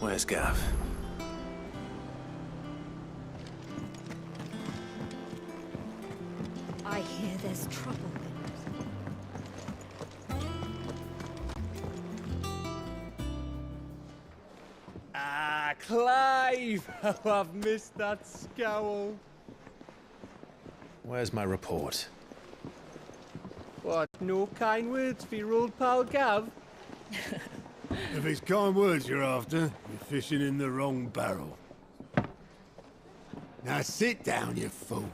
Where's Gav? I hear there's trouble. Ah, Clive! How I've missed that scowl. Where's my report? What, no kind words for your old pal Gav? If it's kind words you're after, you're fishing in the wrong barrel. Now sit down, you fool.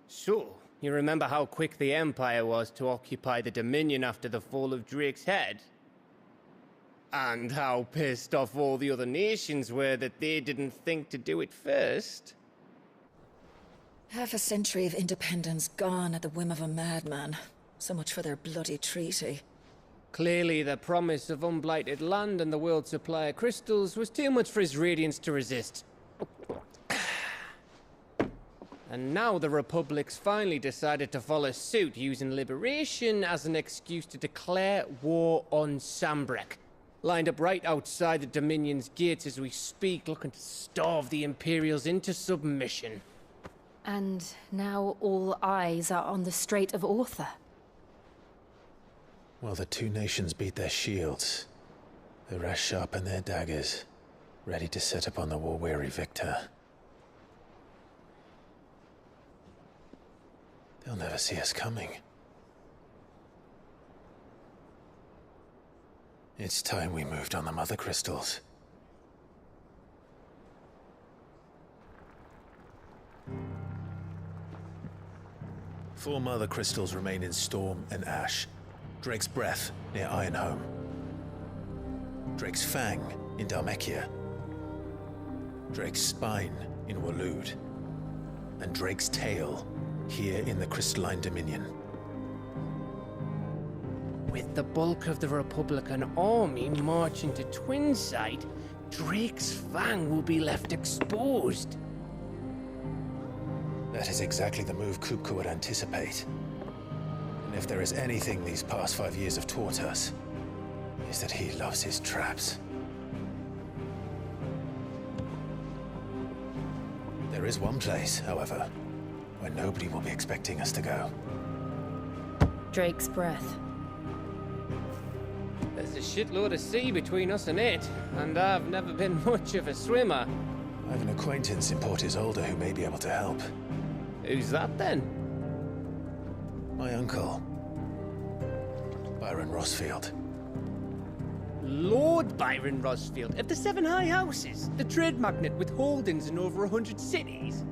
So, you remember how quick the Empire was to occupy the Dominion after the fall of Drake's head? And how pissed off all the other nations were that they didn't think to do it first? Half a century of independence gone at the whim of a madman. So much for their bloody treaty. Clearly, the promise of unblighted land and the world's supply of crystals was too much for his radiance to resist. And now the Republic's finally decided to follow suit, using liberation as an excuse to declare war on Sambrek. Lined up right outside the Dominion's gates as we speak, looking to starve the Imperials into submission. And now all eyes are on the Strait of Author. Well, the two nations beat their shields. The rest sharpen their daggers, ready to set upon the war-weary victor. They'll never see us coming. It's time we moved on the Mother Crystals. Four Mother Crystals remain in Storm and Ash. Drake's Breath near Ironhome. Drake's Fang in Dhalmekia. Drake's Spine in Waloed. And Drake's Tail here in the Crystalline Dominion. With the bulk of the Republican army marching to Twinside, Drake's Fang will be left exposed. That is exactly the move Kupka would anticipate. And if there is anything these past 5 years have taught us, is that he loves his traps. There is one place, however, where nobody will be expecting us to go. Drake's Breath. There's a shitload of sea between us and it, and I've never been much of a swimmer. I have an acquaintance in Port Isolde who may be able to help. Who's that then? My uncle, Byron Rossfield. Lord Byron Rossfield of the Seven High Houses, the trade magnate with holdings in over 100 cities.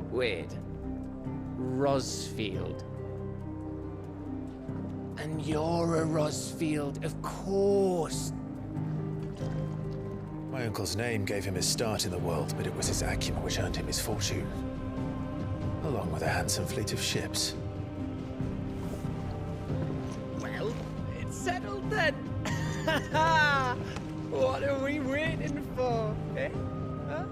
Wait, Rossfield. And you're a Rossfield, of course. My uncle's name gave him his start in the world, but it was his acumen which earned him his fortune, along with a handsome fleet of ships. Well, it's settled then. What are we waiting for, eh? Huh?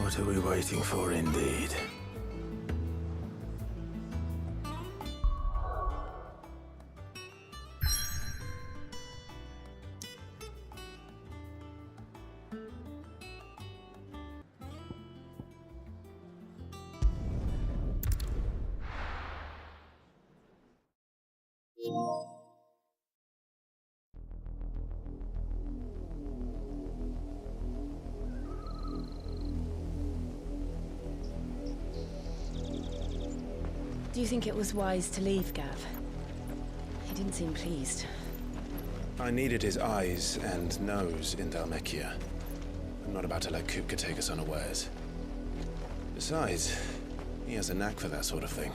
What are we waiting for, indeed? Do you think it was wise to leave, Gav? didn't seem pleased. I needed his eyes and nose in Dhalmekia. I'm not about to let Kupka take us unawares. Besides, he has a knack for that sort of thing.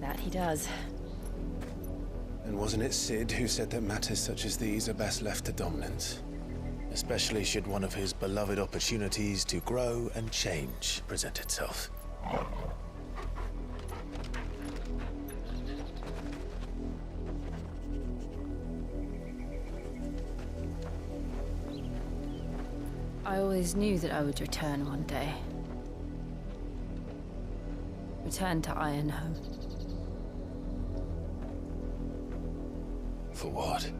That he does. And wasn't it Sid who said that matters such as these are best left to dominance? Especially should one of his beloved opportunities to grow and change present itself. I always knew that I would return one day. Return to Ironhome. For what?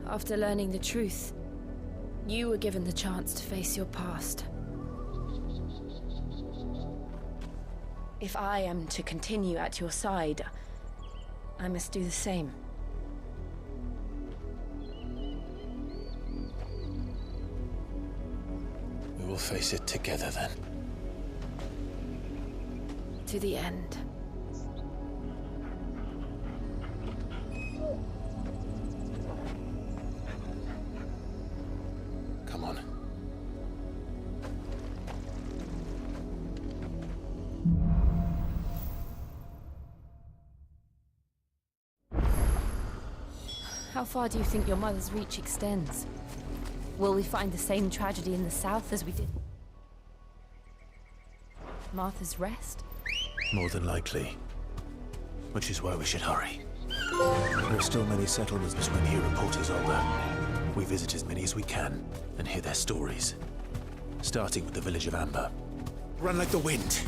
After learning the truth, you were given the chance to face your past. If I am to continue at your side, I must do the same. We will face it together then. To the end. Come on. How far do you think your mother's reach extends? Will we find the same tragedy in the south as we did? Martha's Rest? More than likely. Which is why we should hurry. There are still many settlements between here and Port Isolde. We visit as many as we can and hear their stories. Starting with the village of Amber. Run like the wind!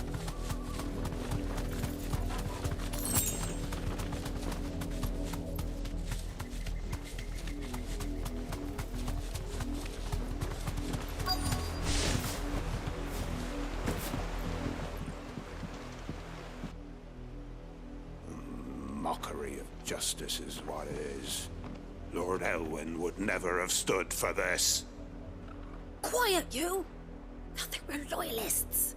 Mockery of justice is what it is. Lord Elwyn would never have stood for this. Quiet, you! I think we're loyalists.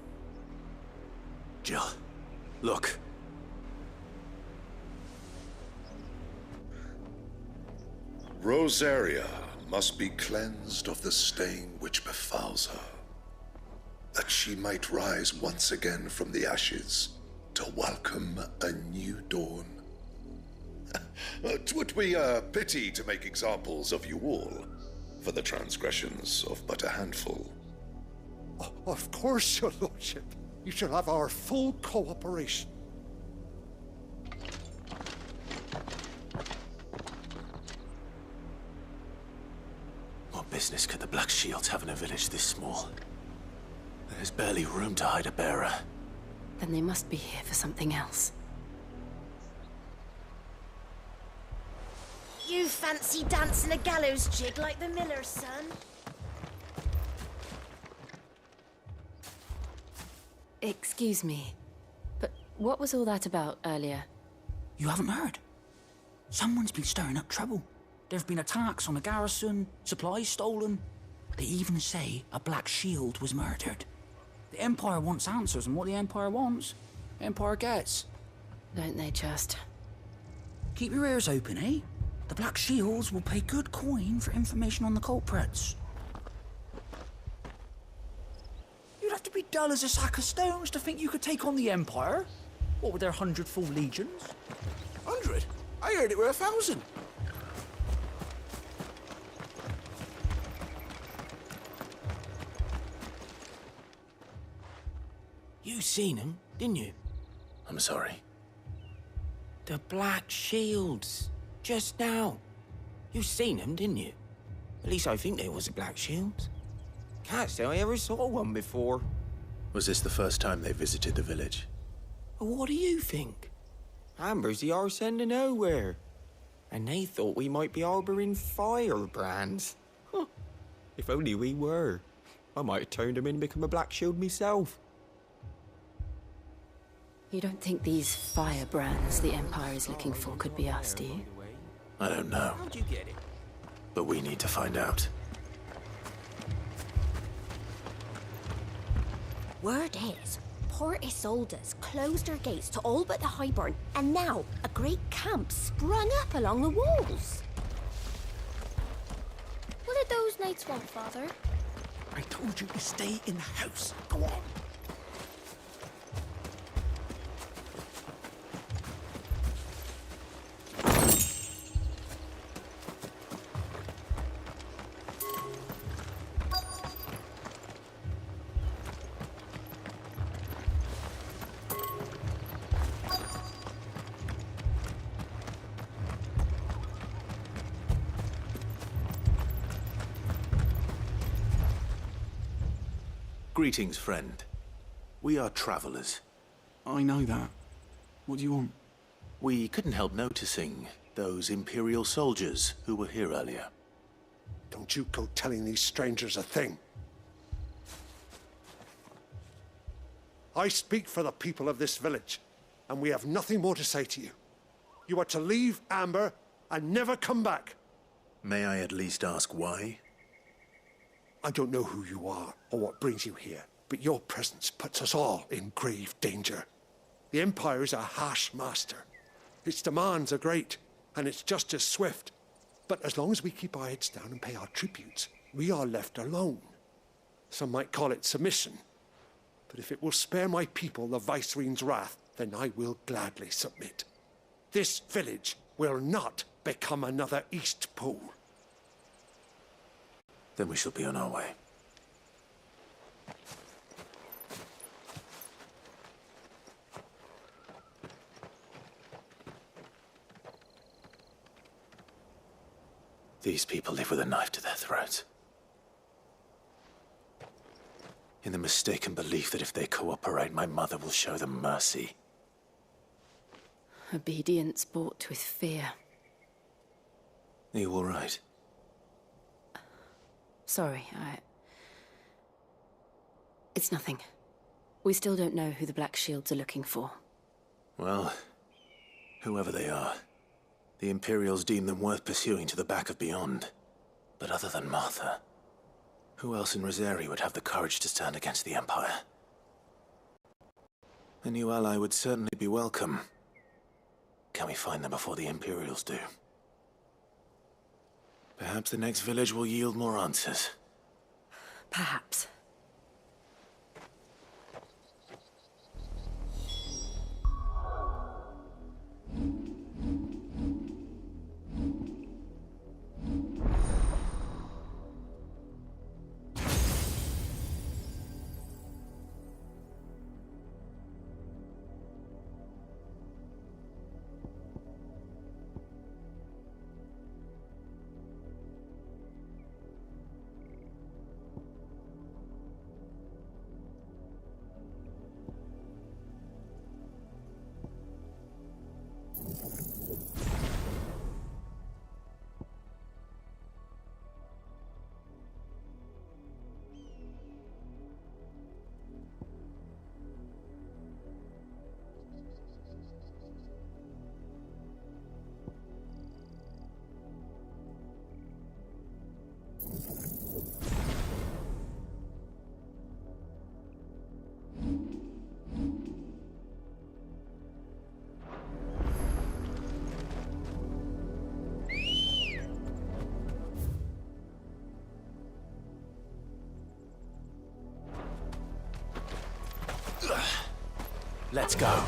Jill, look. Rosaria must be cleansed of the stain which befouls her, that she might rise once again from the ashes to welcome a new dawn. 'Twould be a pity to make examples of you all, for the transgressions of but a handful. Of course, your lordship. You shall have our full cooperation. What business could the Black Shields have in a village this small? There's barely room to hide a bearer. Then they must be here for something else. You fancy dancing a gallows jig like the miller's son? Excuse me, but what was all that about earlier? You haven't heard? Someone's been stirring up trouble. There have been attacks on the garrison, supplies stolen. They even say a Black Shield was murdered. The Empire wants answers, and what the Empire wants, Empire gets. Don't they just? Keep your ears open, eh? The Black Shields will pay good coin for information on the culprits. You'd have to be dull as a sack of stones to think you could take on the Empire. What with their 100 full legions? 100? I heard it were 1,000. You seen him, didn't you? I'm sorry. The Black Shields. Just now. You seen them, didn't you? At least I think there was a Black Shield. Can't say I ever saw one before. Was this the first time they visited the village? What do you think? Amber's the arse end of nowhere. And they thought we might be harbouring firebrands. Huh. If only we were. I might have turned them in and become a Black Shield myself. You don't think these firebrands the Empire is looking for could be us, do you? I don't know. How'd you get it? But we need to find out. Word is, Poor Isolde's closed her gates to all but the highborn, and now a great camp sprung up along the walls. What did those knights want, Father? I told you to stay in the house. Go on. Greetings, friend. We are travelers. I know that. What do you want? We couldn't help noticing those Imperial soldiers who were here earlier. Don't you go telling these strangers a thing. I speak for the people of this village, and we have nothing more to say to you. You are to leave Amber and never come back. May I at least ask why? I don't know who you are or what brings you here, but your presence puts us all in grave danger. The Empire is a harsh master. Its demands are great, and its justice swift. But as long as we keep our heads down and pay our tributes, we are left alone. Some might call it submission. But if it will spare my people the Viceroy's wrath, then I will gladly submit. This village will not become another East Pole. Then we shall be on our way. These people live with a knife to their throats. In the mistaken belief that if they cooperate, my mother will show them mercy. Obedience bought with fear. Are you all right? Sorry, It's nothing. We still don't know who the Black Shields are looking for. Well, whoever they are, the Imperials deem them worth pursuing to the back of beyond. But other than Martha, who else in Rosari would have the courage to stand against the Empire? A new ally would certainly be welcome. Can we find them before the Imperials do? Perhaps the next village will yield more answers. Perhaps. Let's go.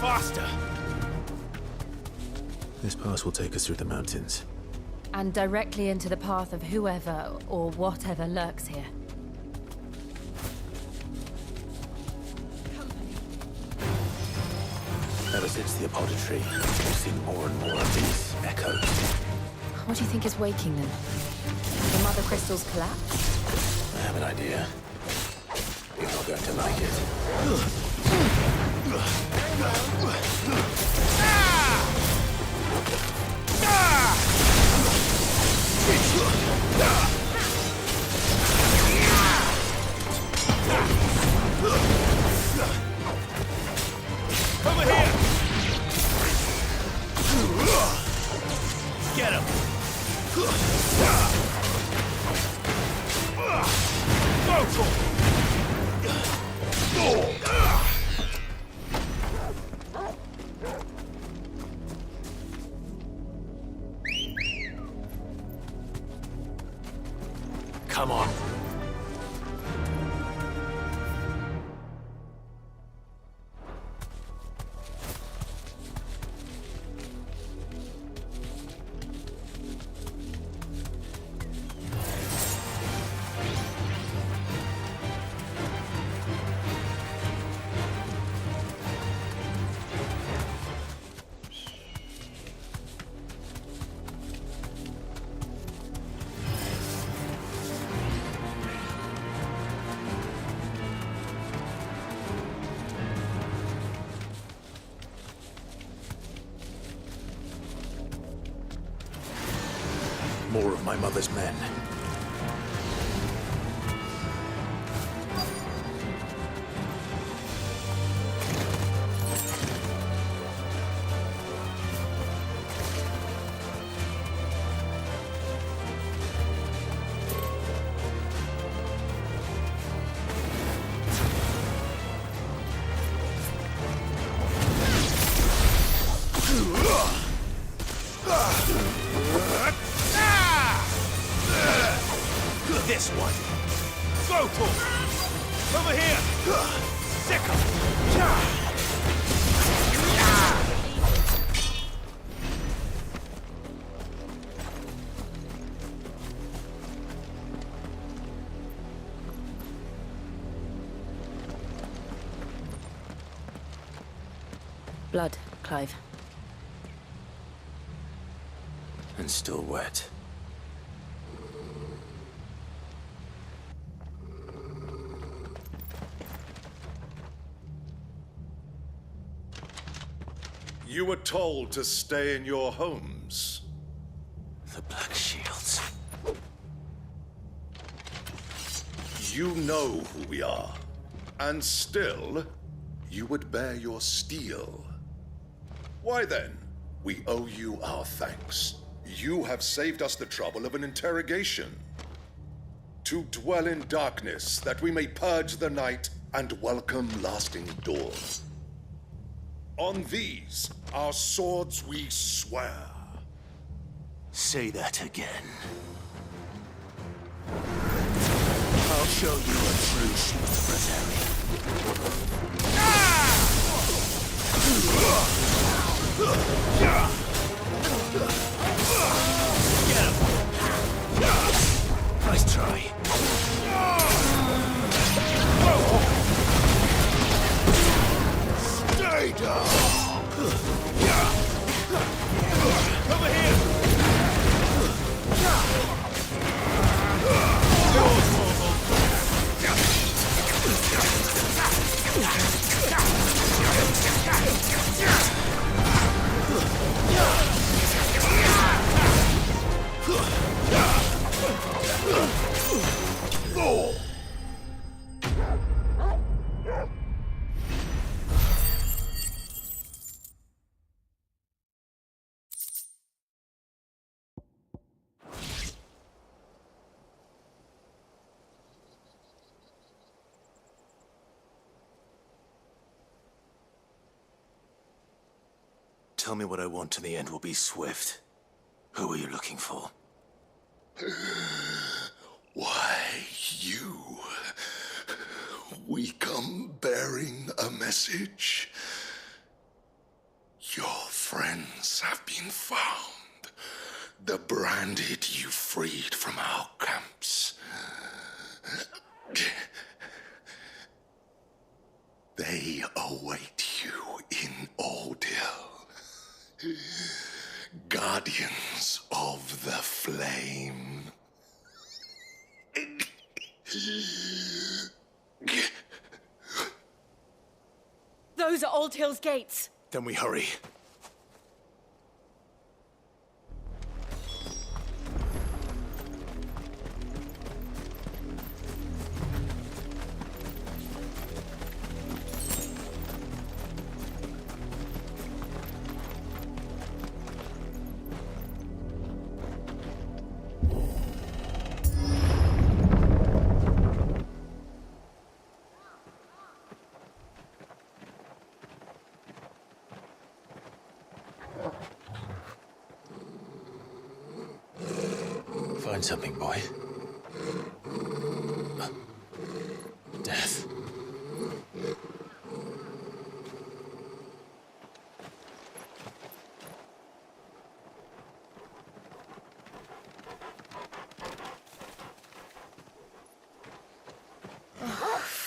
Faster! This pass will take us through the mountains. And directly into the path of whoever or whatever lurks here. Ever since the apothecary, we've seen more and more of these echoes. What do you think is waking them? The Mother Crystal's collapse? I have an idea. You're not going to like it. Over here! Get him! Go! Come on. More of my mother's men. This one. Go, Paul! Over here! Sick 'em! Blood, Clive. And still wet. You were told to stay in your homes. The Black Shields. You know who we are. And still, you would bear your steel. Why then, we owe you our thanks. You have saved us the trouble of an interrogation. To dwell in darkness, that we may purge the night and welcome lasting dawn. On these, our swords we swear. Say that again. I'll show you a true smooth Nice try. Stay down! Over here! Tell me what I want and the end will be swift. Who are you looking for? Why, you. We come bearing a message. Your friends have been found. The branded you freed from our camps. They await you in Ordeal. Guardians of the Flame. Those are Old Hill's gates. Then we hurry. find something, boy. Death.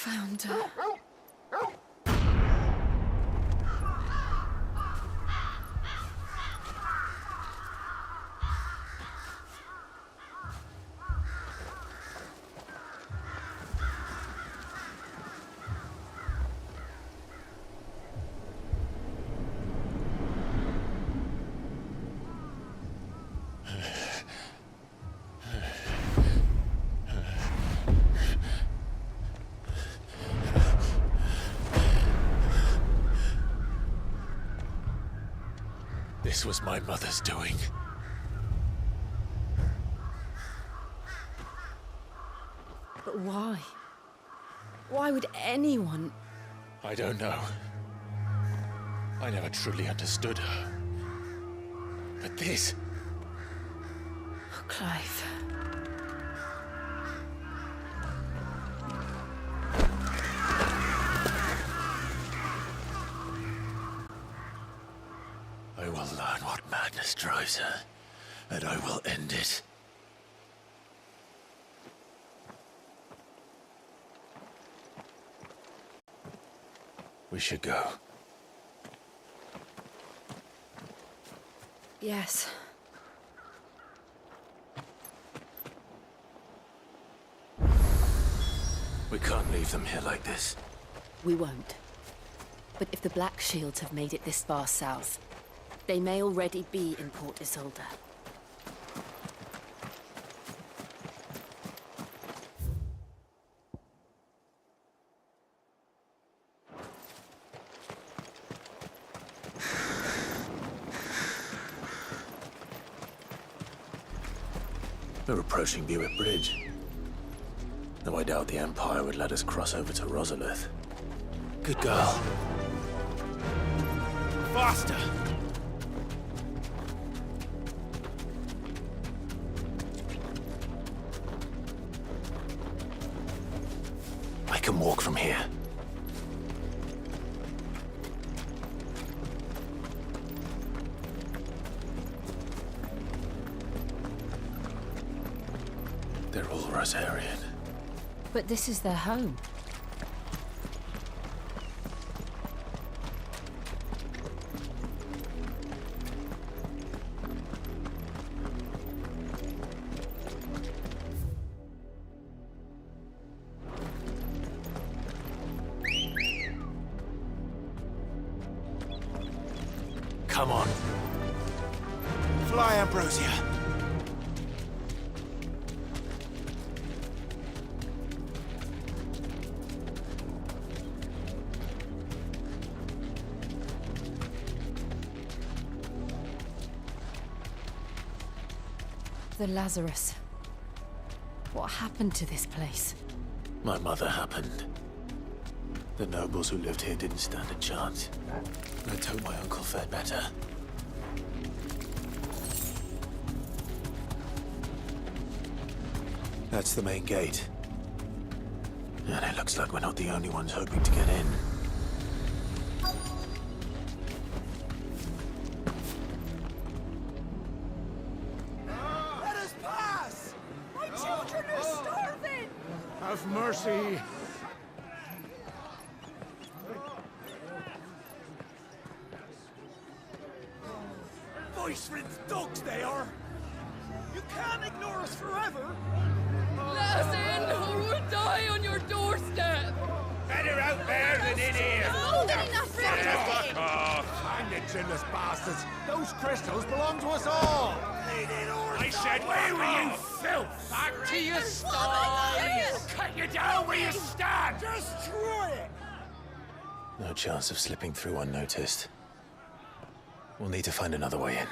Found her. This was my mother's doing. But why? Why would anyone... I don't know. I never truly understood her. But this... Oh, Clive. I will learn what madness drives her, and I will end it. We should go. Yes. We can't leave them here like this. We won't. But if the Black Shields have made it this far south, they may already be in Port Isolde. We're approaching Buick Bridge. Though I doubt the Empire would let us cross over to Rosalith. Good girl. Faster! I can walk from here. They're all Rosarian. But this is their home. Come on. Fly, Ambrosia. The Lazarus. What happened to this place? My mother happened. The nobles who lived here didn't stand a chance. Let's hope my uncle fared better. That's the main gate. And it looks like we're not the only ones hoping to get in. Let us pass! My children are starving! Have mercy! Voice-ridden dogs they are! You can't ignore us forever! Let us in, or we'll die on your doorstep! Better out there than in here! More than enough room to Fuck off! Hang the chinless bastards! Those crystals belong to us all! I said, where were you, filth? Back to your stalls! Cut you down where you stand! Destroy it! No chance of slipping through unnoticed. We'll need to find another way in.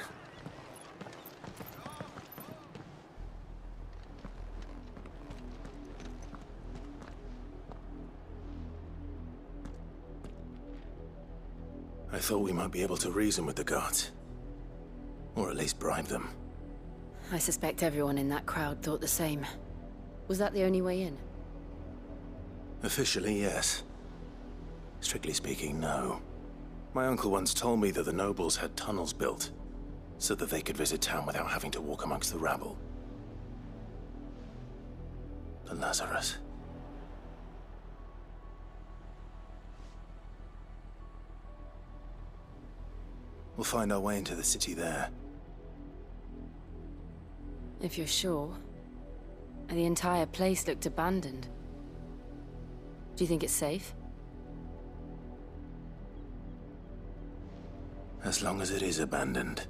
I thought we might be able to reason with the guards. Or at least bribe them. I suspect everyone in that crowd thought the same. Was that the only way in? Officially, yes. Strictly speaking, no. My uncle once told me that the nobles had tunnels built, so that they could visit town without having to walk amongst the rabble. But Lazarus... We'll find our way into the city there. If you're sure. The entire place looked abandoned. Do you think it's safe? As long as it is abandoned.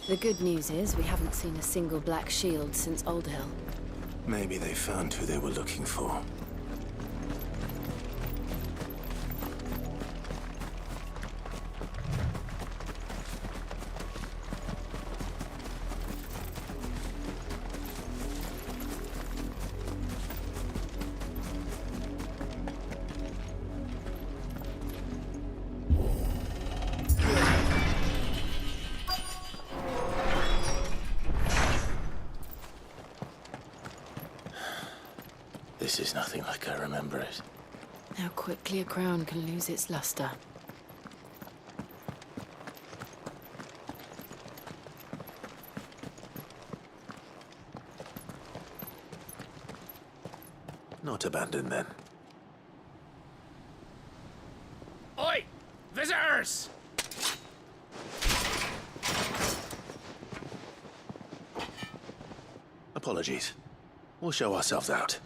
The good news is we haven't seen a single black shield since Old Hill. Maybe they found who they were looking for. This is nothing like I remember it. How quickly a crown can lose its luster. Not abandoned, then. Oi! Visitors! Apologies. We'll show ourselves out.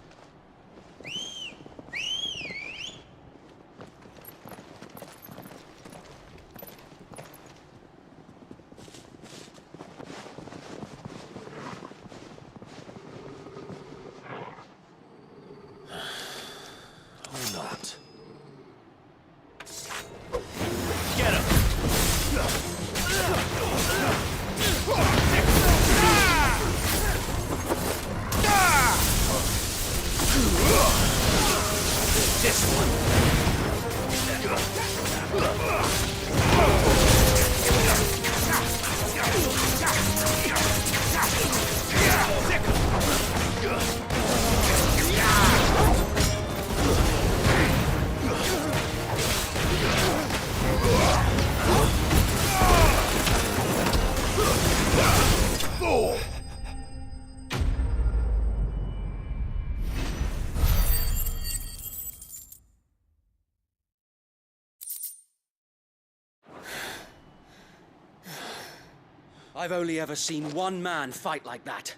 I've only ever seen one man fight like that.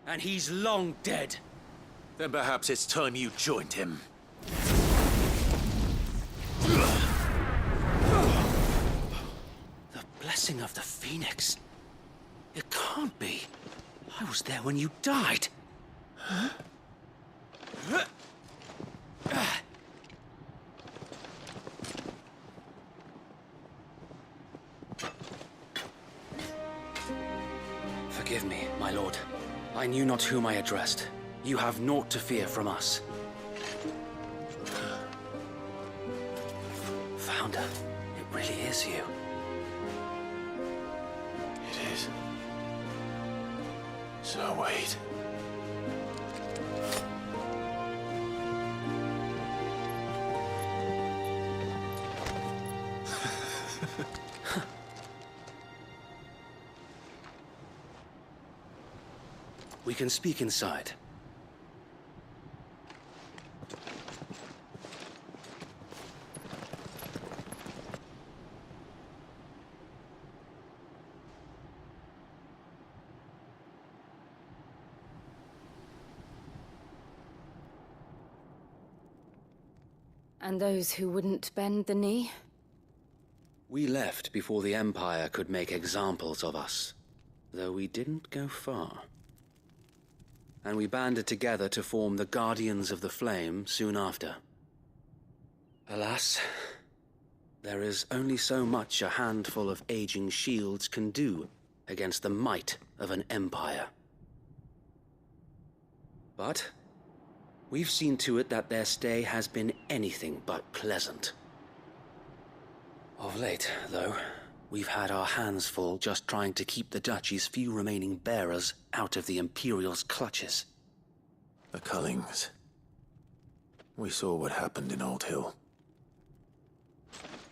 And he's long dead. Then perhaps it's time you joined him. The blessing of the Phoenix. It can't be. I was there when you died. Huh? Forgive me, my lord. I knew not whom I addressed. You have naught to fear from us. Founder, it really is you. It is. So wait. We can speak inside. And those who wouldn't bend the knee? We left before the Empire could make examples of us, though we didn't go far. And we banded together to form the Guardians of the Flame soon after. Alas, there is only so much a handful of aging shields can do against the might of an empire. But We've seen to it that their stay has been anything but pleasant. Of late, though, we've had our hands full just trying to keep the Duchy's few remaining bearers out of the Imperial's clutches. The Cullings. We saw what happened in Old Hill.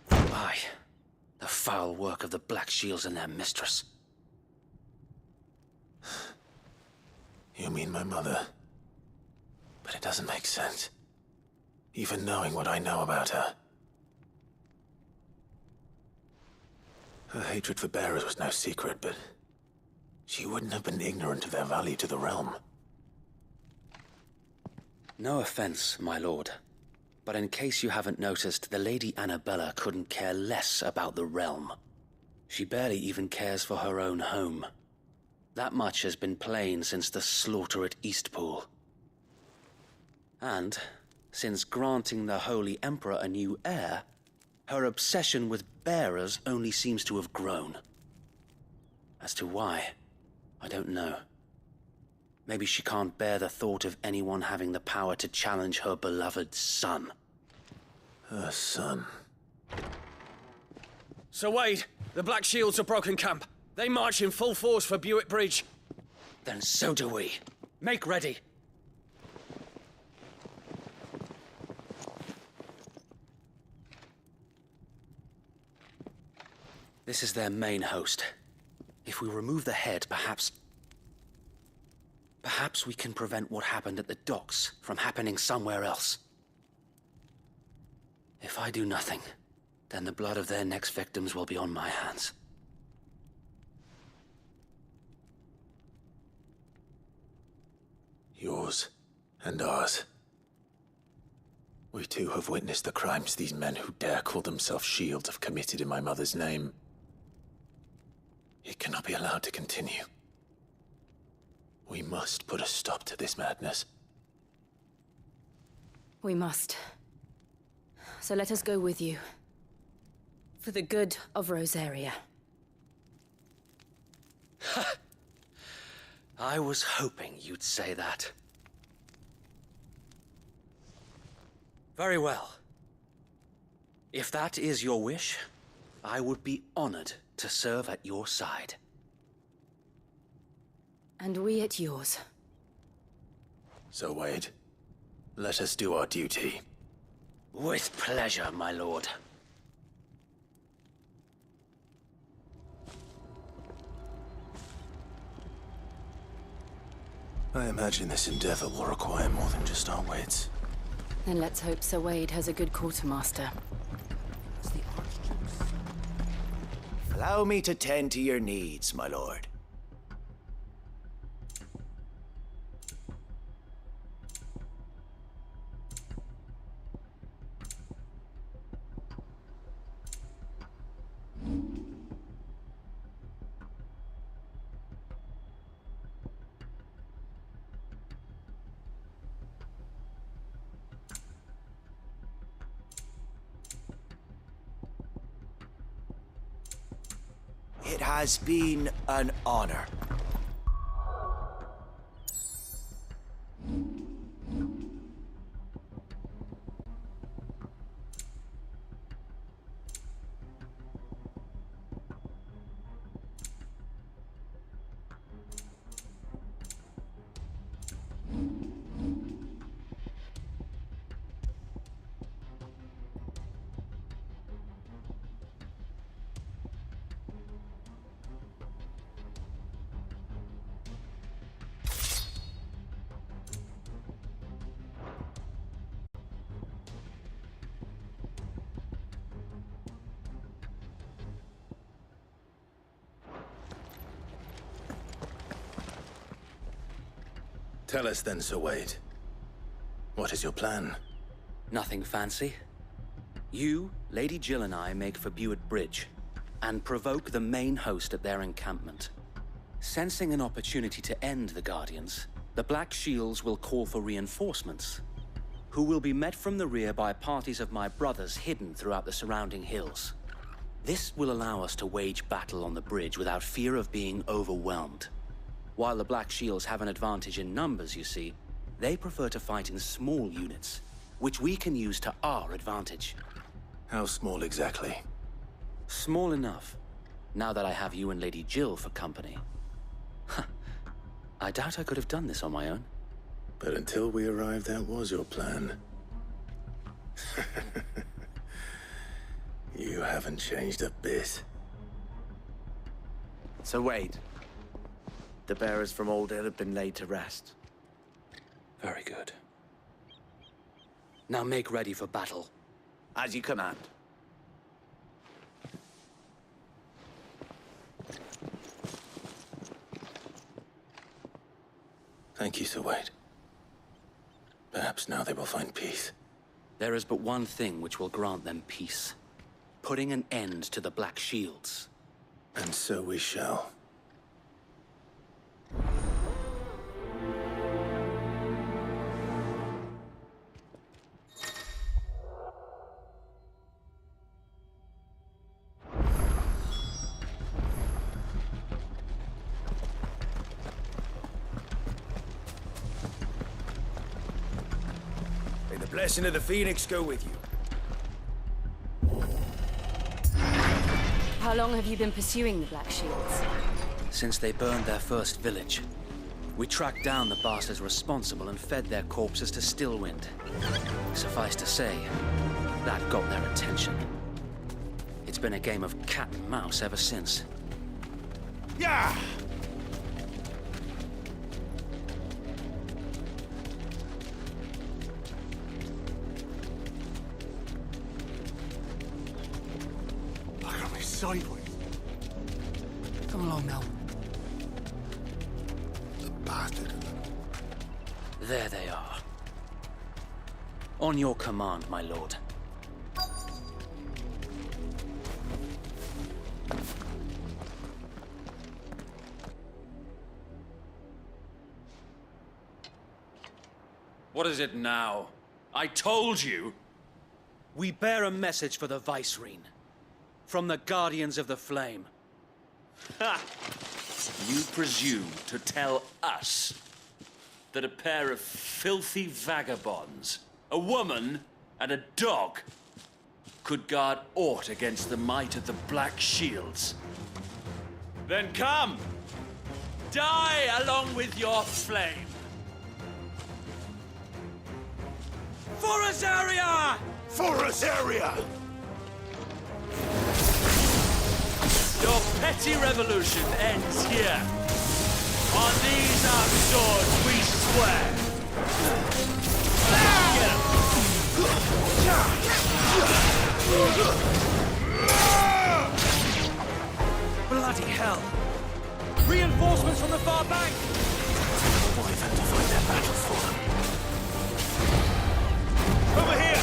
Aye. The foul work of the Black Shields and their mistress. You mean my mother? But it doesn't make sense. Even knowing what I know about her. Her hatred for bearers was no secret, but she wouldn't have been ignorant of their value to the realm. No offense, my lord. But in case you haven't noticed, the Lady Annabella couldn't care less about the realm. She barely even cares for her own home. That much has been plain since the slaughter at Eastpool. And, since granting the Holy Emperor a new heir, her obsession with bearers only seems to have grown. As to why, I don't know. Maybe she can't bear the thought of anyone having the power to challenge her beloved son. Her son. Sir Wade, the Black Shields have broken camp. They march in full force for Buick Bridge. Then so do we. Make ready. This is their main host. If we remove the head, perhaps we can prevent what happened at the docks from happening somewhere else. If I do nothing, then the blood of their next victims will be on my hands. Yours and ours. We too have witnessed the crimes these men who dare call themselves shields have committed in my mother's name. It cannot be allowed to continue. We must put a stop to this madness. We must. So let us go with you. For the good of Rosaria. I was hoping you'd say that. Very well. If that is your wish, I would be honored to serve at your side. And we at yours. So, Wade, let us do our duty. With pleasure, my lord. I imagine this endeavor will require more than just our wits. Then let's hope Sir Wade has a good quartermaster. Allow me to tend to your needs, my lord. It has been an honor. Tell us then, Sir Wade. What is your plan? Nothing fancy. You, Lady Jill and I make for Buick Bridge, and provoke the main host at their encampment. Sensing an opportunity to end the Guardians, the Black Shields will call for reinforcements, who will be met from the rear by parties of my brothers hidden throughout the surrounding hills. This will allow us to wage battle on the bridge without fear of being overwhelmed. While the Black Shields have an advantage in numbers, you see, They prefer to fight in small units, which we can use to our advantage. How small exactly? Small enough, now that I have you and Lady Jill for company. I doubt I could have done this on my own. But until we arrived, that was your plan. You haven't changed a bit. So wait. The bearers from Old Hill have been laid to rest. Very good. Now make ready for battle. As you command. Thank you, Sir Wade. Perhaps now they will find peace. There is but one thing which will grant them peace. Putting an end to the Black Shields. And so we shall. May the blessing of the Phoenix go with you. How long have you been pursuing the Black Shields? Since they burned their first village. We tracked down the bastards responsible and fed their corpses to Stillwind. Suffice to say, that got their attention. It's been a game of cat and mouse ever since. Yeah! Look at me sideways. Come along now. The bastard. There they are. On your command, my lord. What is it now? I told you! We bear a message for the Vicereine. From the Guardians of the Flame. Ha! You presume to tell us that a pair of filthy vagabonds, a woman and a dog, could guard aught against the might of the Black Shields? Then come! Die along with your flame! For Azaria! For Azaria! Your petty revolution ends here. On these our swords we swear. Get 'em. Bloody hell! Reinforcements from the far bank! We'll have to find their battles for them. Over here!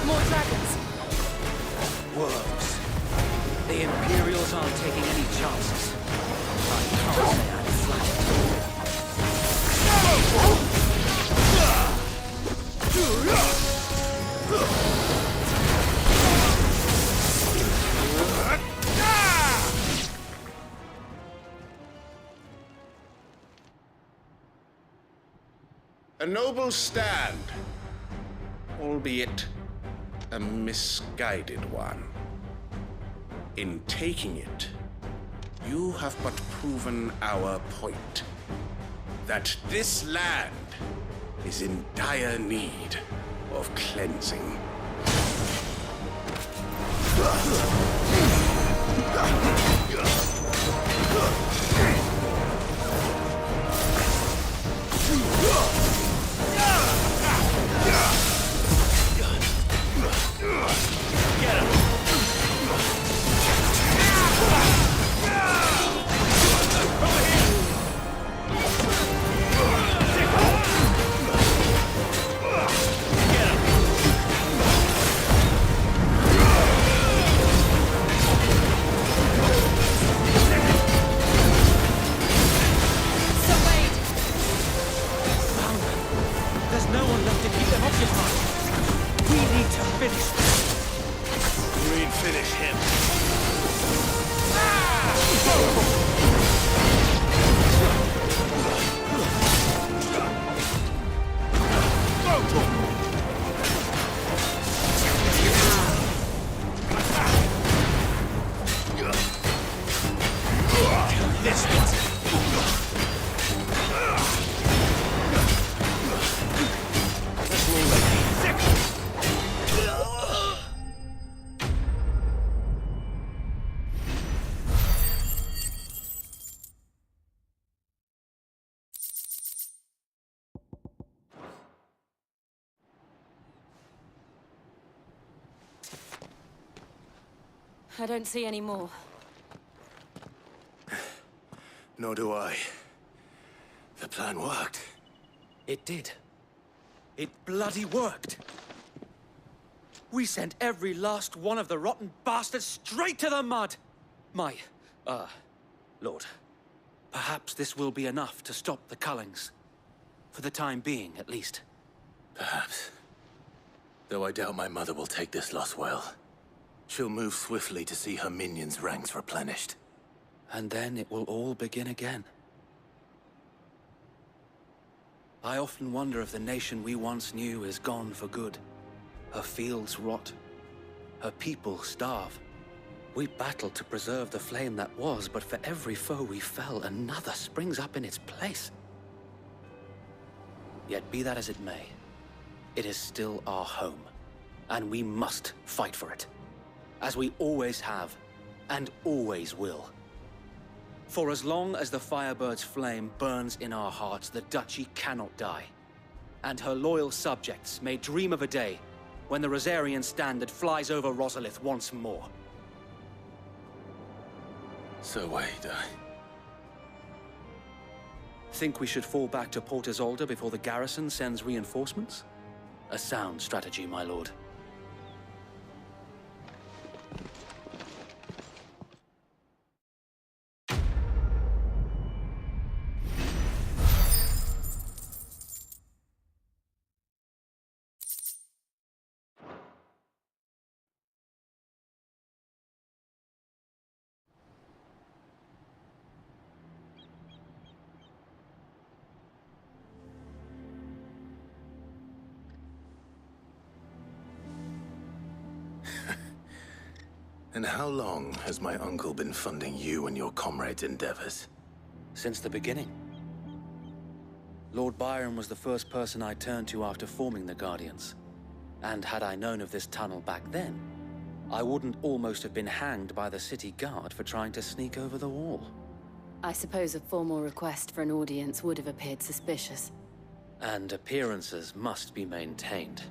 More dragons. Worms. The Imperials aren't taking any chances. I can't say I'm flattered. A noble stand, albeit a misguided one. In taking it, you have but proven our point. That this land is in dire need of cleansing. There's no one left to keep them occupied. We need to finish this. You mean finish him? This one. I don't see any more. Nor do I. The plan worked. It did. It bloody worked. We sent every last one of the rotten bastards straight to the mud! Lord, perhaps this will be enough to stop the Cullings. For the time being, at least. Perhaps. Though I doubt my mother will take this loss well. She'll move swiftly to see her minions' ranks replenished. And then it will all begin again. I often wonder if the nation we once knew is gone for good. Her fields rot. Her people starve. We battled to preserve the flame that was, but for every foe we fell, another springs up in its place. Yet be that as it may, it is still our home, and we must fight for it. As we always have, and always will. For as long as the Firebird's flame burns in our hearts, the Duchy cannot die. And her loyal subjects may dream of a day when the Rosarian standard flies over Rosalith once more. So wait, Think we should fall back to Port Isolde before the garrison sends reinforcements? A sound strategy, my lord. And how long has my uncle been funding you and your comrades' endeavors? Since the beginning. Lord Byron was the first person I turned to after forming the Guardians. And had I known of this tunnel back then, I wouldn't almost have been hanged by the city guard for trying to sneak over the wall. I suppose a formal request for an audience would have appeared suspicious. And appearances must be maintained.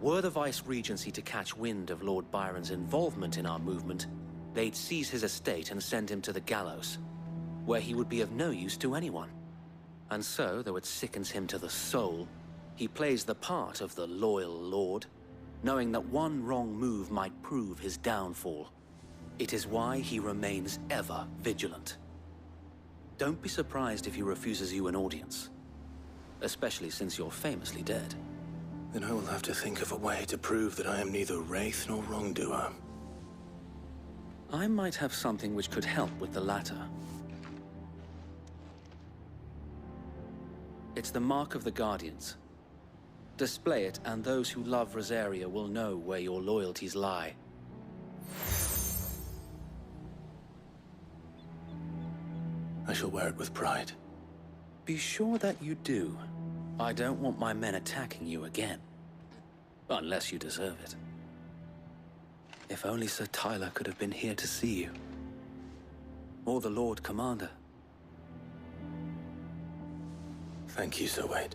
Were the Vice-Regency to catch wind of Lord Byron's involvement in our movement, they'd seize his estate and send him to the gallows, where he would be of no use to anyone. And so, though it sickens him to the soul, he plays the part of the loyal lord, knowing that one wrong move might prove his downfall. It is why he remains ever vigilant. Don't be surprised if he refuses you an audience, especially since you're famously dead. Then I will have to think of a way to prove that I am neither wraith nor wrongdoer. I might have something which could help with the latter. It's the mark of the Guardians. Display it, and those who love Rosaria will know where your loyalties lie. I shall wear it with pride. Be sure that you do. I don't want my men attacking you again. Unless you deserve it. If only Sir Tyler could have been here to see you. Or the Lord Commander. Thank you, Sir Wade.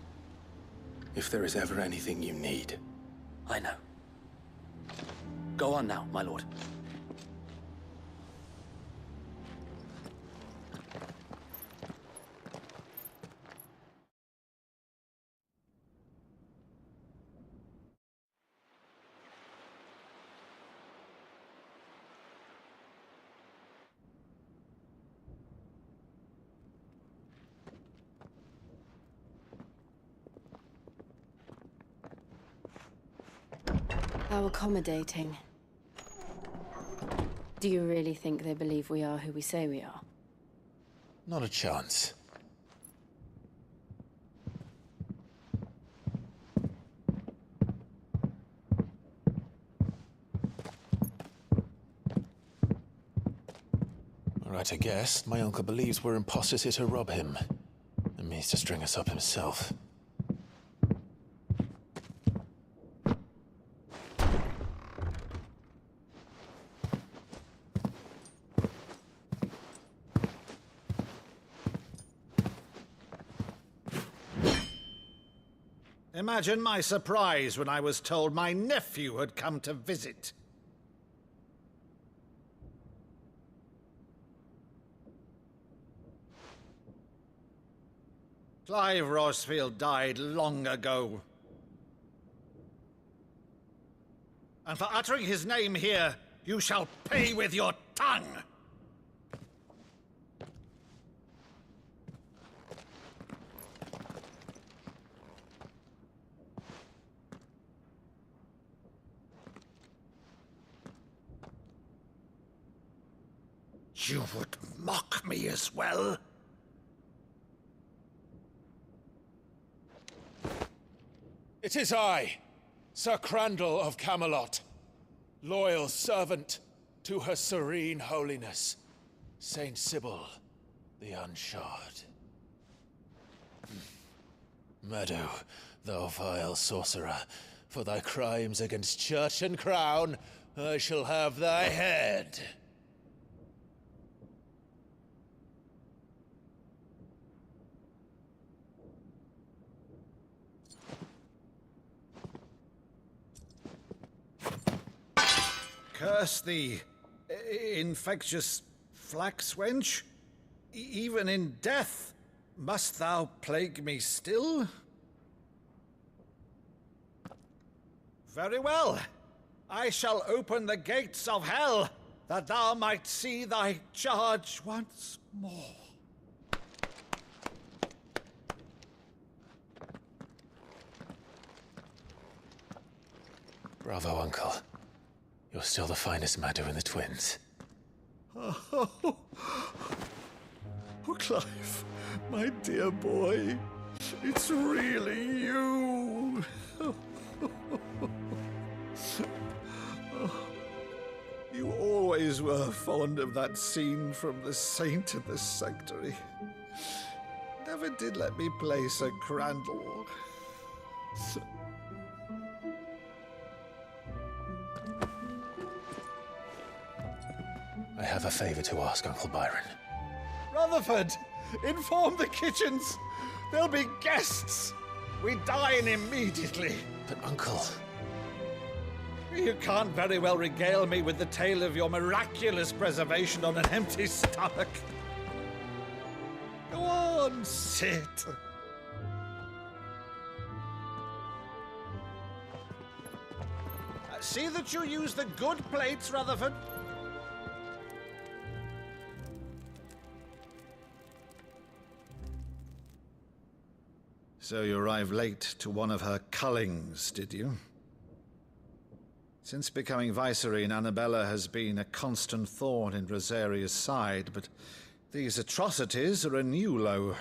If there is ever anything you need. I know. Go on now, my lord. How accommodating. Do you really think they believe we are who we say we are? Not a chance. Right, I guess. My uncle believes we're imposters here to rob him. And means to string us up himself. Imagine my surprise when I was told my nephew had come to visit. Clive Rosefield died long ago. And for uttering his name here, you shall pay with your tongue! You would mock me as well? It is I, Sir Crandall of Camelot, loyal servant to her serene holiness, Saint Sybil the Unshod. Meadow, thou vile sorcerer, for thy crimes against church and crown, I shall have thy head. Curse thee, infectious flax wench. Even in death, must thou plague me still? Very well. I shall open the gates of hell, that thou might see thy charge once more. Bravo, Uncle. You're still the finest Meadow in the twins. Oh, Clive, my dear boy, it's really you. You always were fond of that scene from The Saint in the Sanctuary. Never did let me play Sir Crandall. I have a favor to ask, Uncle Byron. Rutherford, inform the kitchens. There'll be guests. We dine immediately. But, Uncle... You can't very well regale me with the tale of your miraculous preservation on an empty stomach. Go on, sit. See that you use the good plates, Rutherford. So you arrived late to one of her cullings, did you? Since becoming Vicereine, Annabella has been a constant thorn in Rosaria's side, but these atrocities are a new low.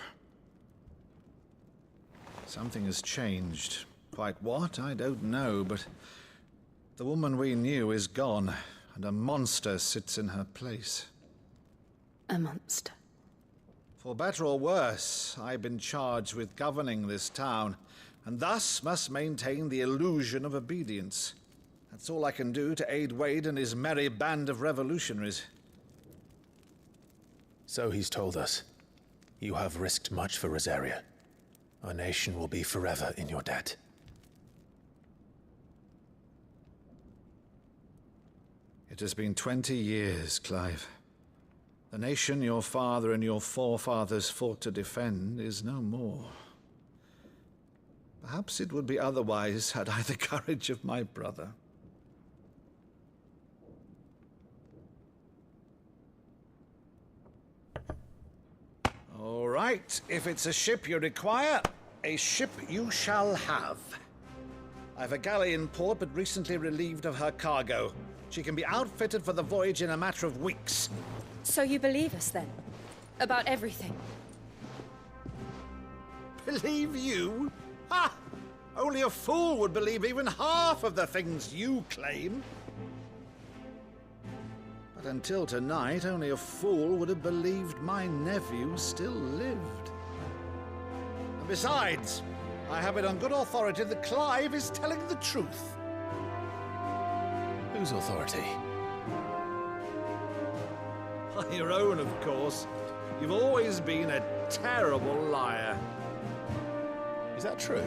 Something has changed. Quite what, I don't know, but the woman we knew is gone, and a monster sits in her place. A monster? For better or worse, I've been charged with governing this town, and thus must maintain the illusion of obedience. That's all I can do to aid Wade and his merry band of revolutionaries. So he's told us. You have risked much for Rosaria. Our nation will be forever in your debt. It has been 20 years, Clive. The nation your father and your forefathers fought to defend is no more. Perhaps it would be otherwise had I the courage of my brother. All right, if it's a ship you require, a ship you shall have. I've a galley in port, but recently relieved of her cargo. She can be outfitted for the voyage in a matter of weeks. So you believe us, then? About everything? Believe you? Ha! Only a fool would believe even half of the things you claim. But until tonight, only a fool would have believed my nephew still lived. And besides, I have it on good authority that Clive is telling the truth. Whose authority? Your own, of course. You've always been a terrible liar. Is that true?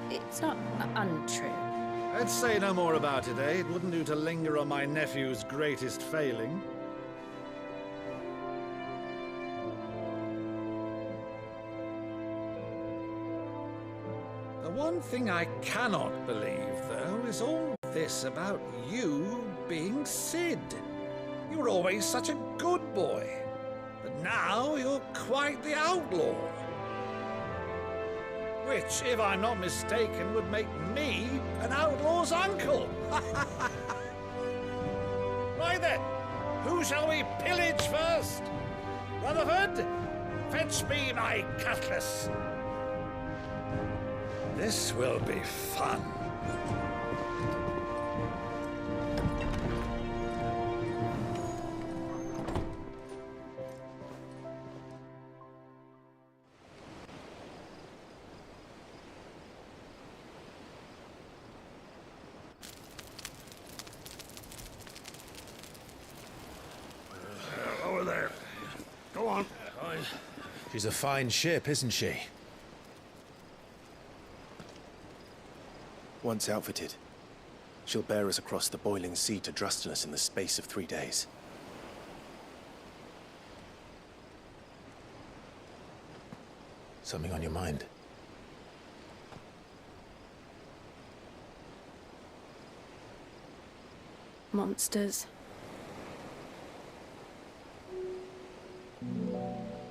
It's not untrue. Let's say no more about it, eh? It wouldn't do to linger on my nephew's greatest failing. The one thing I cannot believe, though, is all this about you being Sid. You were always such a good boy, but now you're quite the outlaw. Which, if I'm not mistaken, would make me an outlaw's uncle. Right then, who shall we pillage first? Rutherford, fetch me my cutlass. This will be fun. Over there. Go on. She's a fine ship, isn't she? Once outfitted, she'll bear us across the boiling sea to Drustinus in the space of 3 days. Something on your mind? Monsters.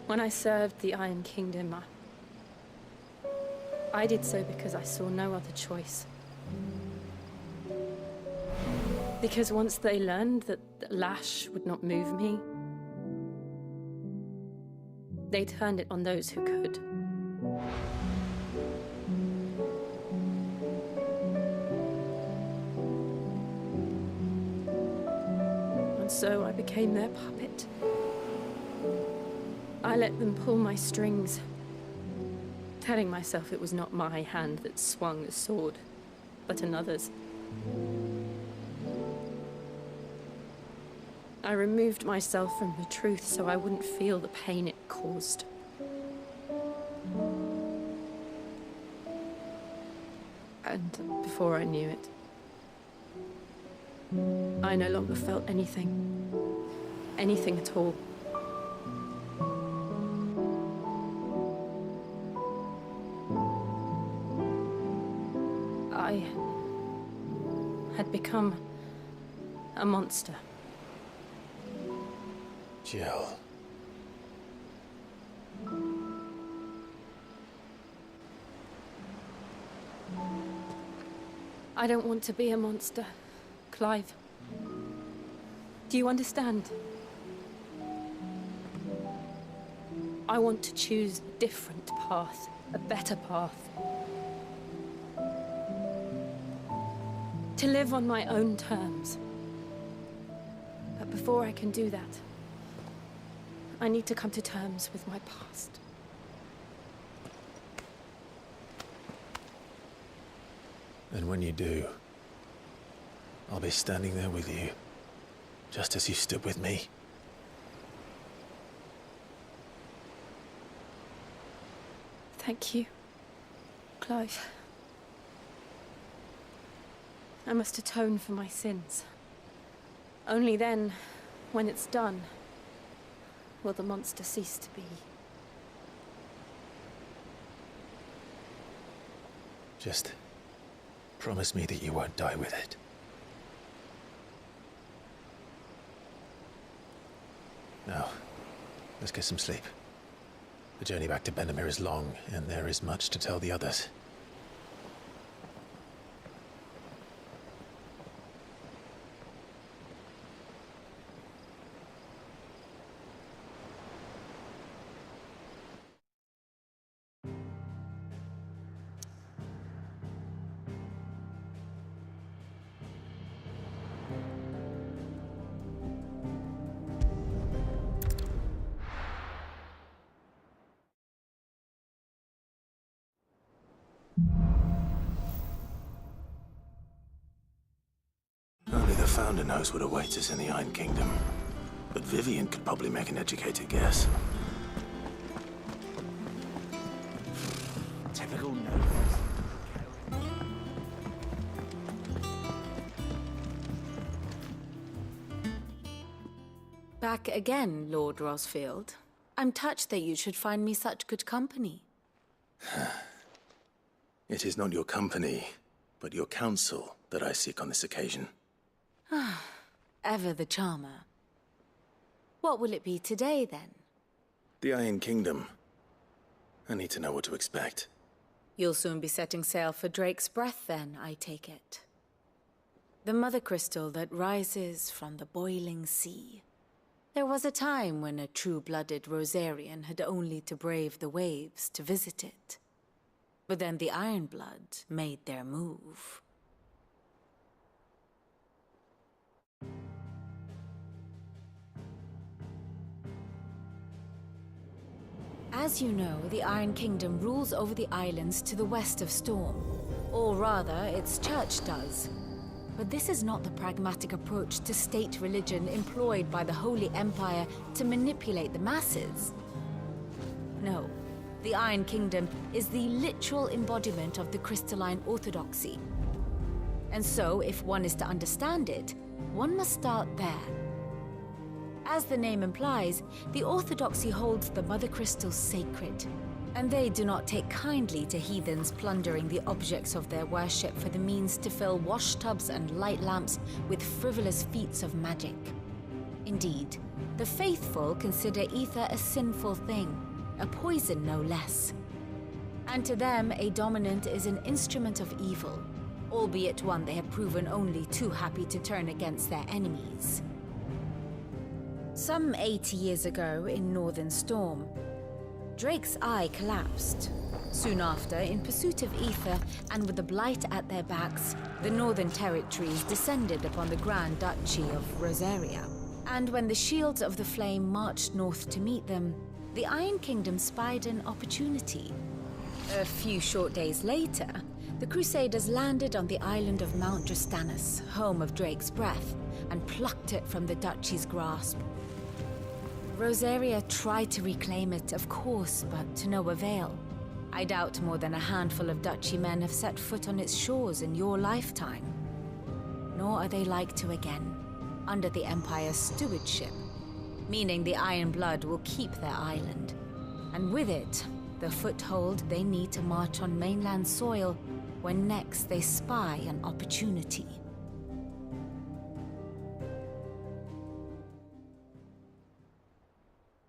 When I served the Iron Kingdom, I did so because I saw no other choice. Because once they learned that the lash would not move me, they turned it on those who could. And so I became their puppet. I let them pull my strings, telling myself it was not my hand that swung the sword, but another's. I removed myself from the truth so I wouldn't feel the pain it caused. And before I knew it, I no longer felt anything. Anything at all. I had become a monster. Jill. I don't want to be a monster, Clive. Do you understand? I want to choose a different path, a better path. To live on my own terms. But before I can do that, I need to come to terms with my past. And when you do, I'll be standing there with you, just as you stood with me. Thank you, Clive. I must atone for my sins. Only then, when it's done, will the monster cease to be. Just promise me that you won't die with it. Now, let's get some sleep. The journey back to Benamir is long, and there is much to tell the others. Founder knows what awaits us in the Iron Kingdom, but Vivian could probably make an educated guess. Typical Back again, Lord Rosfield. I'm touched that you should find me such good company. It is not your company, but your counsel that I seek on this occasion. Ever the charmer. What will it be today, then? The Iron Kingdom. I need to know what to expect. You'll soon be setting sail for Drake's Breath, then, I take it. The mother crystal that rises from the boiling sea. There was a time when a true-blooded Rosarian had only to brave the waves to visit it. But then the Ironblood made their move. As you know, the Iron Kingdom rules over the islands to the west of Storm. Or rather, its church does. But this is not the pragmatic approach to state religion employed by the Holy Empire to manipulate the masses. No, the Iron Kingdom is the literal embodiment of the crystalline orthodoxy. And so, if one is to understand it, one must start there. As the name implies, the orthodoxy holds the mother crystals sacred, and they do not take kindly to heathens plundering the objects of their worship for the means to fill washtubs and light lamps with frivolous feats of magic. Indeed, the faithful consider ether a sinful thing, a poison no less. And to them, a dominant is an instrument of evil, albeit one they have proven only too happy to turn against their enemies. Some 80 years ago in Northern Storm, Drake's eye collapsed. Soon after, in pursuit of ether and with the blight at their backs, the Northern Territories descended upon the Grand Duchy of Rosaria. And when the Shields of the Flame marched north to meet them, the Iron Kingdom spied an opportunity. A few short days later, the Crusaders landed on the island of Mount Justanus, home of Drake's Breath, and plucked it from the Duchy's grasp. Rosaria tried to reclaim it, of course, but to no avail. I doubt more than a handful of Duchy men have set foot on its shores in your lifetime. Nor are they like to again, under the Empire's stewardship, meaning the Iron Blood will keep their island, and with it, the foothold they need to march on mainland soil when next they spy an opportunity.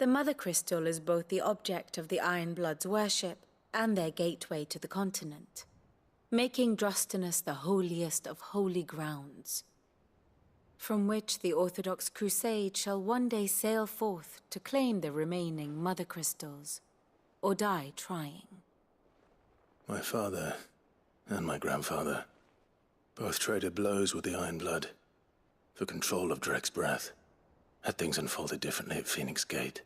The Mother Crystal is both the object of the Iron Blood's worship and their gateway to the continent, making Drustinus the holiest of holy grounds, from which the Orthodox Crusade shall one day sail forth to claim the remaining Mother Crystals, or die trying. My father and my grandfather both traded blows with the Iron Blood for control of Drake's Breath. Had things unfolded differently at Phoenix Gate,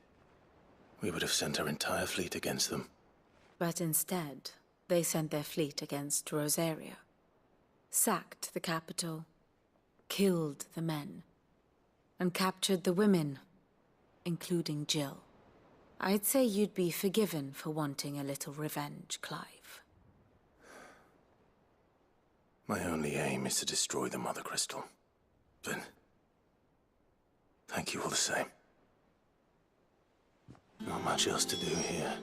we would have sent our entire fleet against them. But instead, they sent their fleet against Rosaria, sacked the capital, killed the men, and captured the women, including Jill. I'd say you'd be forgiven for wanting a little revenge, Clive. My only aim is to destroy the Mother Crystal. But thank you all the same. Not much else to do here.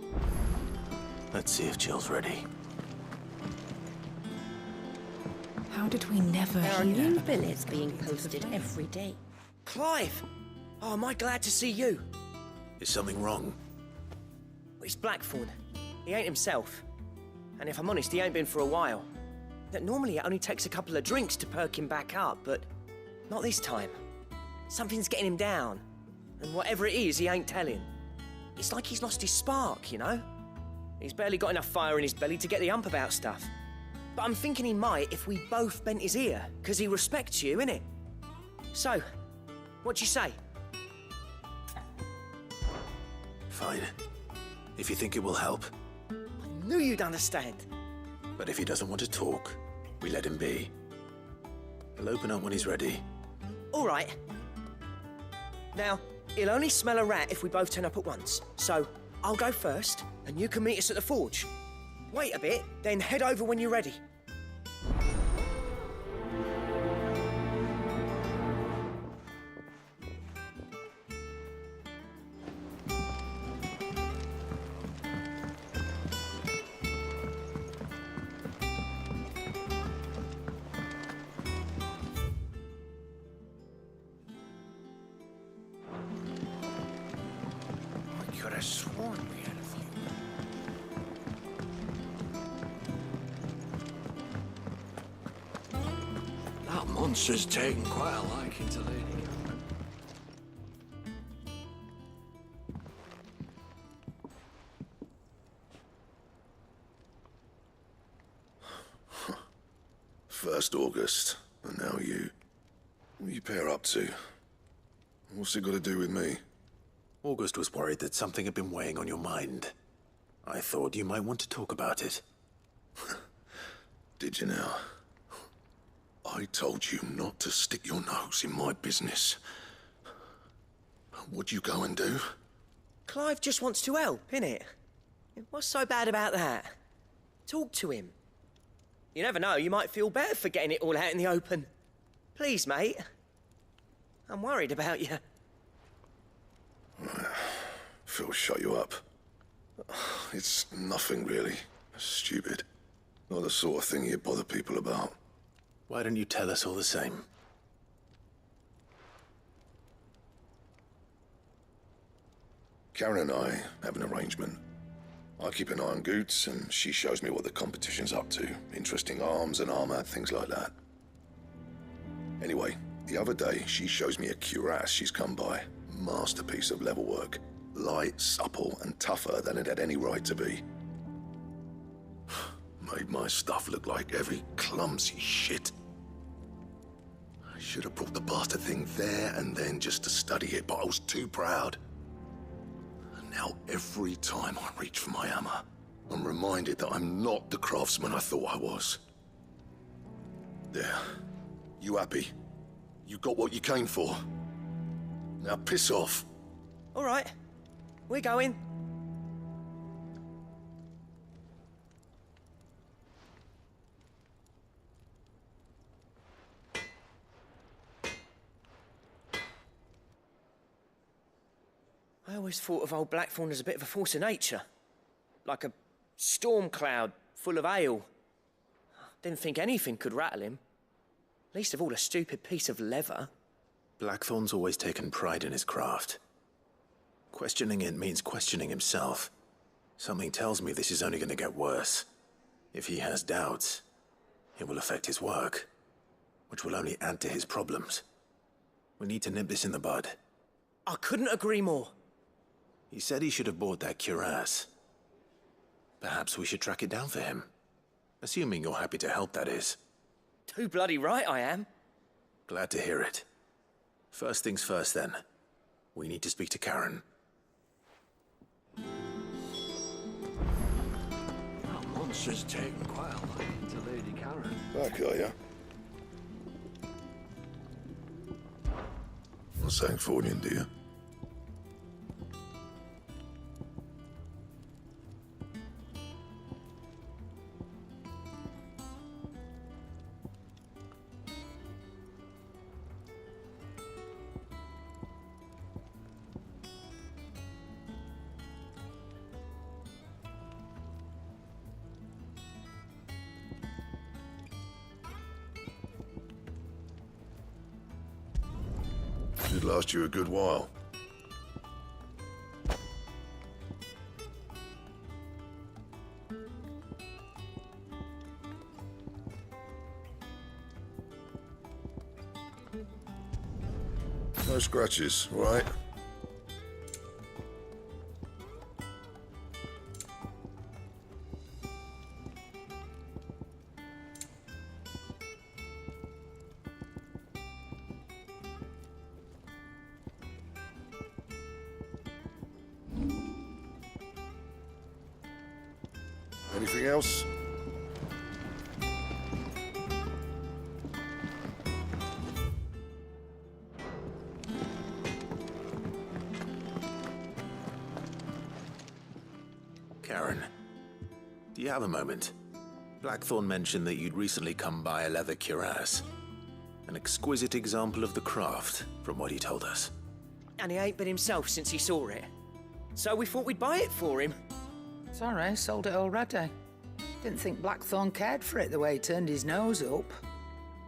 Let's see if Jill's ready. How did we never There are hear new about billets being posted every day. Clive! Oh, am I glad to see you? Is something wrong? He's Blackthorn. He ain't himself. And if I'm honest, he ain't been for a while. Normally it only takes a couple of drinks to perk him back up, but not this time. Something's getting him down. And whatever it is, he ain't telling. It's like he's lost his spark, you know? He's barely got enough fire in his belly to get the ump about stuff. But I'm thinking he might if we both bent his ear, because he respects you, innit? So, what do you say? Fine. If you think it will help. I knew you'd understand. But if he doesn't want to talk, we let him be. He'll open up when he's ready. All right. Now, he'll only smell a rat if we both turn up at once. So, I'll go first, and you can meet us at the forge. Wait a bit, then head over when you're ready. I could have sworn we had a few. That monster's taken quite a liking to Lady Cameron. First August, and now you. What are you pair up to? What's it got to do with me? August was worried that something had been weighing on your mind. I thought you might want to talk about it. Did you now? I told you not to stick your nose in my business. What'd you go and do? Clive just wants to help, innit? What's so bad about that? Talk to him. You never know, you might feel better for getting it all out in the open. Please, mate. I'm worried about you. Phil shut you up. It's nothing really. Stupid. Not the sort of thing you bother people about. Why don't you tell us all the same? Karen and I have an arrangement. I keep an eye on Goots, and she shows me what the competition's up to. Interesting arms and armor, things like that. Anyway, the other day, she shows me a cuirass she's come by. Masterpiece of level work. Light, supple, and tougher than it had any right to be. Made my stuff look like heavy, clumsy shit. I should have brought the bastard thing there and then just to study it, but I was too proud. And now every time I reach for my hammer, I'm reminded that I'm not the craftsman I thought I was. There. You happy? You got what you came for. Now piss off. All right. We're going. I always thought of old Blackthorn as a bit of a force of nature. Like a storm cloud full of hail. Didn't think anything could rattle him. Least of all a stupid piece of leather. Blackthorn's always taken pride in his craft. Questioning it means questioning himself. Something tells me this is only going to get worse. If he has doubts, it will affect his work, which will only add to his problems. We need to nip this in the bud. I couldn't agree more. He said he should have bought that cuirass. Perhaps we should track it down for him. Assuming you're happy to help, that is. Too bloody right I am. Glad to hear it. First things first, then. We need to speak to Karen. That monster's taken quite a liking to Lady Karen. Back, are ya? What's saying for you, dear? Should last you a good while. No scratches, all right? Anything else? Do you have a moment? Blackthorn mentioned that you'd recently come by a leather cuirass. An exquisite example of the craft, from what he told us. And he ain't been himself since he saw it. So we thought we'd buy it for him. Sorry, sold it already. Didn't think Blackthorn cared for it the way he turned his nose up.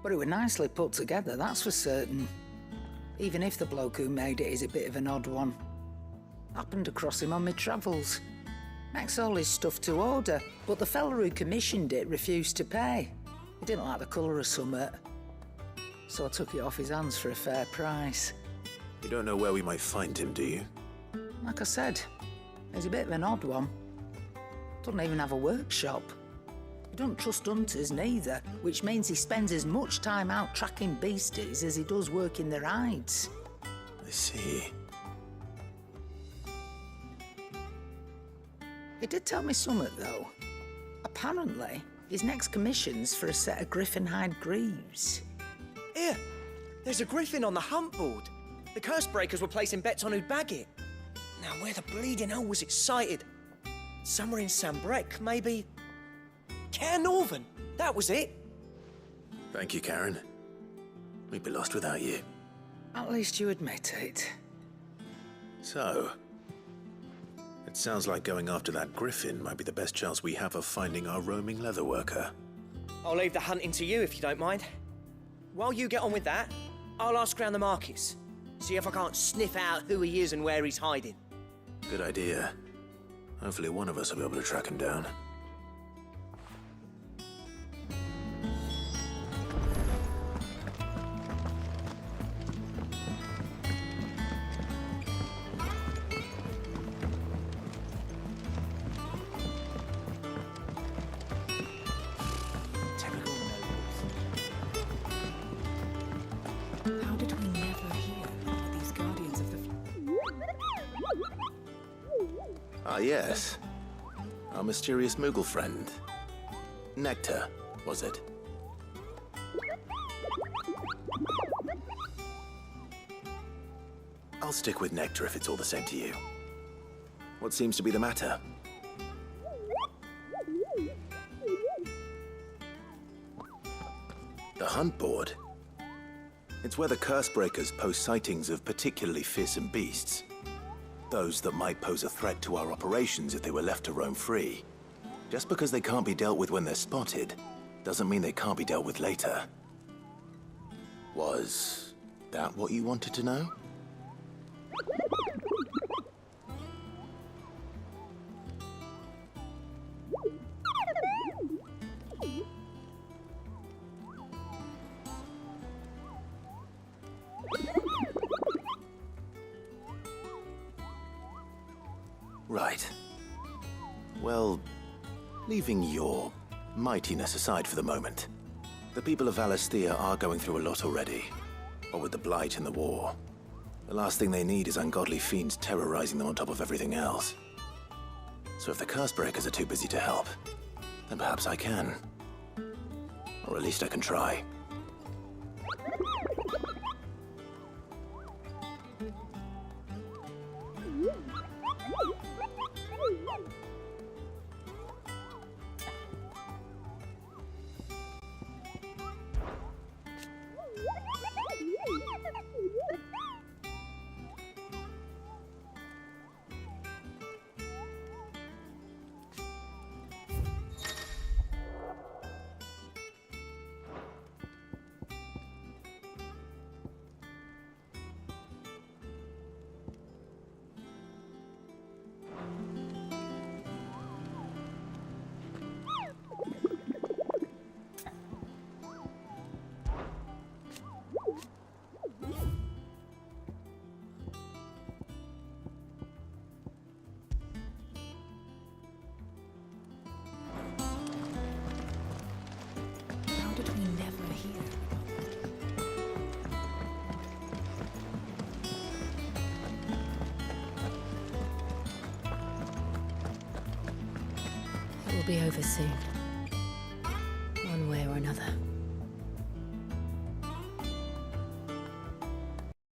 But it was nicely put together, that's for certain. Even if the bloke who made it is a bit of an odd one. Happened across him on my travels. Makes all his stuff to order, but the fella who commissioned it refused to pay. He didn't like the colour of summit. So I took it off his hands for a fair price. You don't know where we might find him, do you? Like I said, he's a bit of an odd one. Doesn't even have a workshop. He doesn't trust hunters neither, which means he spends as much time out tracking beasties as he does working their hides. I see. He did tell me something, though. Apparently, his next commission's for a set of griffin hide greaves. Here, there's a griffin on the hunt board. The curse breakers were placing bets on who'd bag it. Now, where the bleeding hell was it sighted? Somewhere in Sambrec, maybe... Care Northern, that was it. Thank you, Karen. We'd be lost without you. At least you admit it. So, it sounds like going after that griffin might be the best chance we have of finding our roaming leatherworker. I'll leave the hunting to you if you don't mind. While you get on with that, I'll ask around the markets. See if I can't sniff out who he is and where he's hiding. Good idea. Hopefully one of us will be able to track him down. How did we never hear about these guardians of the... Ah, yes. Our mysterious Moogle friend. Nectar, was it? I'll stick with Nectar if it's all the same to you. What seems to be the matter? The hunt board? It's where the curse breakers post sightings of particularly fearsome beasts. Those that might pose a threat to our operations if they were left to roam free. Just because they can't be dealt with when they're spotted, doesn't mean they can't be dealt with later. Was that what you wanted to know? Right. Well, leaving your mightiness aside for the moment, the people of Valisthea are going through a lot already. What with the Blight and the war. The last thing they need is ungodly fiends terrorizing them on top of everything else. So if the Cursebreakers are too busy to help, then perhaps I can. Or at least I can try. It will be over soon.